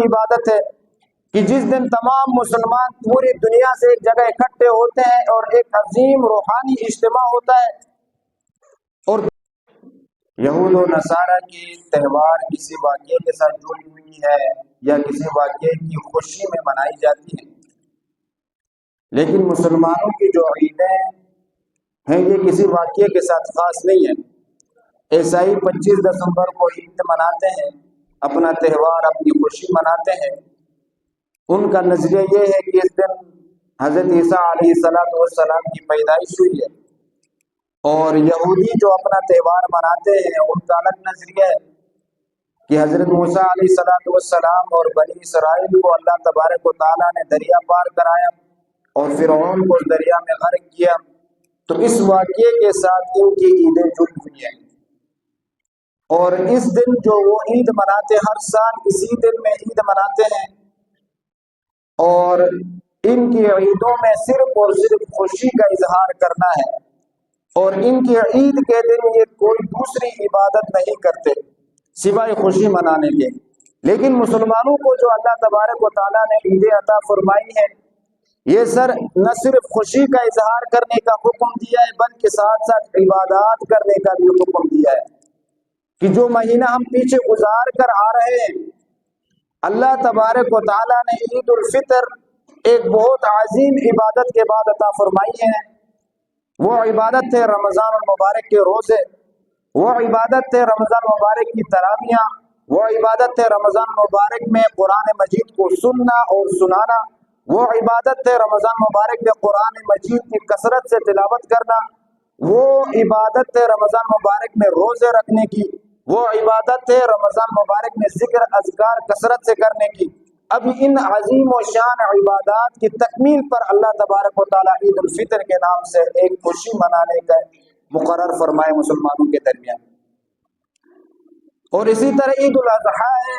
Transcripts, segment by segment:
عبادت ہے کہ جس دن تمام مسلمان پوری دنیا سے ایک جگہ اکٹھے ہوتے ہیں اور ایک عظیم روحانی اجتماع ہوتا ہے۔ اور یہود و نصارہ کی تہوار کسی واقعے کے ساتھ جڑی ہوئی ہے یا کسی واقعے کی خوشی میں منائی جاتی ہے، لیکن مسلمانوں کی جو عیدیں ہیں یہ کسی واقعے کے ساتھ خاص نہیں ہے۔ عیسائی 25 دسمبر کو عید مناتے ہیں، اپنا تہوار، اپنی خوشی مناتے ہیں۔ ان کا نظریہ یہ ہے کہ اس دن حضرت عیسیٰ علیہ السلام کی پیدائش ہوئی ہے، اور یہودی جو اپنا تہوار مناتے ہیں ان کا الگ نظریہ ہے کہ حضرت موسیٰ علیہ السلام اور بنی اسرائیل کو اللہ تبارک و تعالیٰ نے دریا پار کرایا اور فرعون کو اس دریا میں غرق کیا، تو اس واقعے کے ساتھ ان کی عیدیں جڑی ہوئی ہیں۔ اور اس دن جو وہ عید مناتے، ہر سال اسی دن میں عید مناتے ہیں، اور ان کی عیدوں میں صرف اور صرف خوشی کا اظہار کرنا ہے، اور ان کی عید کے دن یہ کوئی دوسری عبادت نہیں کرتے سوائے خوشی منانے کے۔ لیکن مسلمانوں کو جو اللہ تبارک و تعالیٰ نے عیدیں عطا فرمائی ہے، یہ نہ صرف خوشی کا اظہار کرنے کا حکم دیا ہے بلکہ ساتھ ساتھ عبادات کرنے کا بھی حکم دیا ہے کہ جو مہینہ ہم پیچھے گزار کر آ رہے ہیں، اللہ تبارک و تعالیٰ نے عید الفطر ایک بہت عظیم عبادت کے بعد عطا فرمائی ہے۔ وہ عبادت ہے رمضان المبارک کے روزے، وہ عبادت ہے رمضان المبارک کی تراویحاں، وہ عبادت ہے رمضان المبارک میں قرآن مجید کو سننا اور سنانا، وہ عبادت ہے رمضان مبارک میں قرآن مجید کی کثرت سے تلاوت کرنا، وہ عبادت ہے رمضان مبارک میں روزے رکھنے کی، وہ عبادت ہے رمضان مبارک میں ذکر اذکار کثرت سے کرنے کی۔ اب ان عظیم و شان عبادات کی تکمیل پر اللہ تبارک و تعالیٰ عید الفطر کے نام سے ایک خوشی منانے کا مقرر فرمائے مسلمانوں کے درمیان۔ اور اسی طرح عید الاضحیٰ ہے،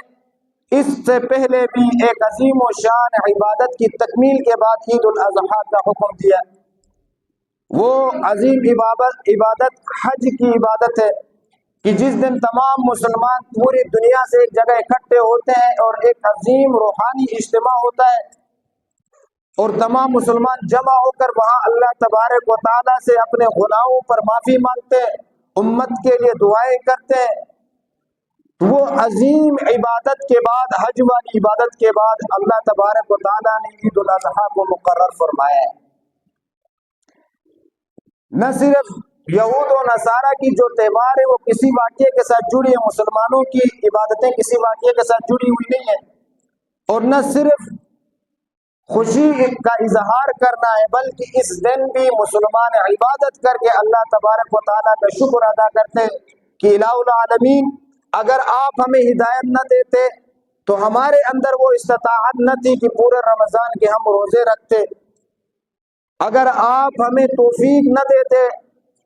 اس سے پہلے بھی ایک عظیم و شان عبادت کی تکمیل کے بعد عید الاضحیٰ کا حکم دیا۔ وہ عظیم عبادت حج کی عبادت ہے کہ جس دن تمام مسلمان پوری دنیا سے ایک جگہ اکٹھے ہوتے ہیں اور ایک عظیم روحانی اجتماع ہوتا ہے، اور تمام مسلمان جمع ہو کر وہاں اللہ تبارک و تعالیٰ سے اپنے گناہوں پر معافی مانگتے ہیں، امت کے لیے دعائیں کرتے ہیں۔ وہ عظیم عبادت کے بعد، حج والی عبادت کے بعد، اللہ تبارک و تعالیٰ نے عید الاضحیٰ کو مقرر فرمایا ہے۔ نہ صرف یہود و نصارہ کی جو تہوار ہے وہ کسی واقعے کے ساتھ جڑی ہے، مسلمانوں کی عبادتیں کسی واقعے کے ساتھ جڑی ہوئی نہیں ہیں، اور نہ صرف خوشی کا اظہار کرنا ہے بلکہ اس دن بھی مسلمان عبادت کر کے اللہ تبارک و تعالیٰ کا شکر ادا کرتے ہیں کہ الہ العالمین، اگر آپ ہمیں ہدایت نہ دیتے تو ہمارے اندر وہ استطاعت نہ تھی کہ پورے رمضان کے ہم روزے رکھتے، اگر آپ ہمیں توفیق نہ دیتے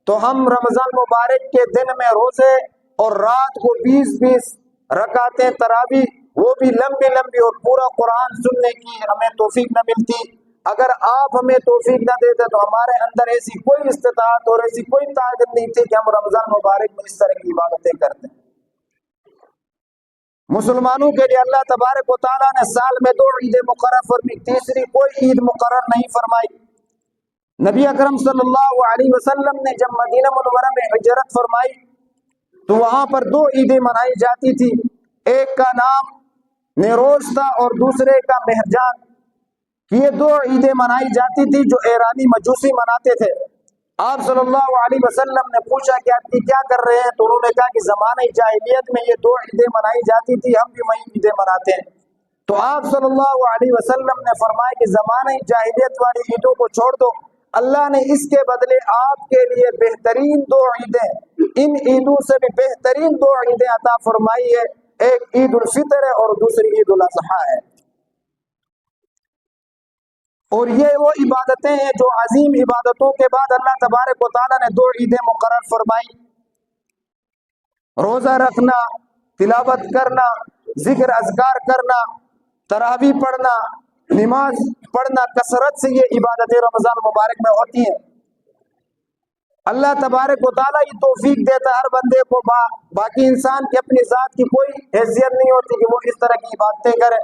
تو ہم رمضان مبارک کے دن میں روزے اور رات کو 20 رکعتیں تراویح، وہ بھی لمبی لمبی، اور پورا قرآن سننے کی ہمیں توفیق نہ ملتی، اگر آپ ہمیں توفیق نہ دیتے تو ہمارے اندر ایسی کوئی استطاعت اور ایسی کوئی طاقت نہیں تھی کہ ہم رمضان مبارک میں اس طرح کی عبادتیں کرتے۔ مسلمانوں کے لیے اللہ تبارک و تعالیٰ نے سال میں 2 عیدیں مقرر فرمائی، تیسری کوئی عید مقرر نہیں فرمائی۔ نبی اکرم صلی اللہ علیہ وسلم نے جب مدینہ منورہ میں ہجرت فرمائی تو وہاں پر 2 عیدیں منائی جاتی تھی، ایک کا نام نیروز تھا اور دوسرے کا مہرجان۔ یہ 2 عیدیں منائی جاتی تھی جو ایرانی مجوسی مناتے تھے۔ آپ صلی اللہ علیہ وسلم نے پوچھا کہ آپ کیا کر رہے ہیں، تو انہوں نے کہا کہ زمانہ جاہلیت میں یہ 2 عیدیں منائی جاتی تھی، ہم بھی وہی عیدیں مناتے ہیں۔ تو آپ صلی اللہ علیہ وسلم نے فرمایا کہ زمانہ جاہلیت والی عیدوں کو چھوڑ دو، اللہ نے اس کے بدلے آپ کے لیے بہترین 2 عیدیں، ان عیدوں سے بھی بہترین 2 عیدیں عطا فرمائی ہے، ایک عید الفطر ہے اور دوسری عید الاضحیٰ ہے۔ اور یہ وہ عبادتیں ہیں جو عظیم عبادتوں کے بعد اللہ تبارک و تعالیٰ نے 2 عیدیں مقرر فرمائی۔ روزہ رکھنا، تلاوت کرنا، ذکر اذکار کرنا، تراویح پڑھنا، نماز پڑھنا، کثرت سے یہ عبادتیں رمضان مبارک میں ہوتی ہیں۔ اللہ تبارک و تعالیٰ یہ توفیق دیتا ہے ہر بندے کو، باقی انسان کی اپنی ذات کی کوئی حیثیت نہیں ہوتی کہ وہ اس طرح کی عبادتیں کرے۔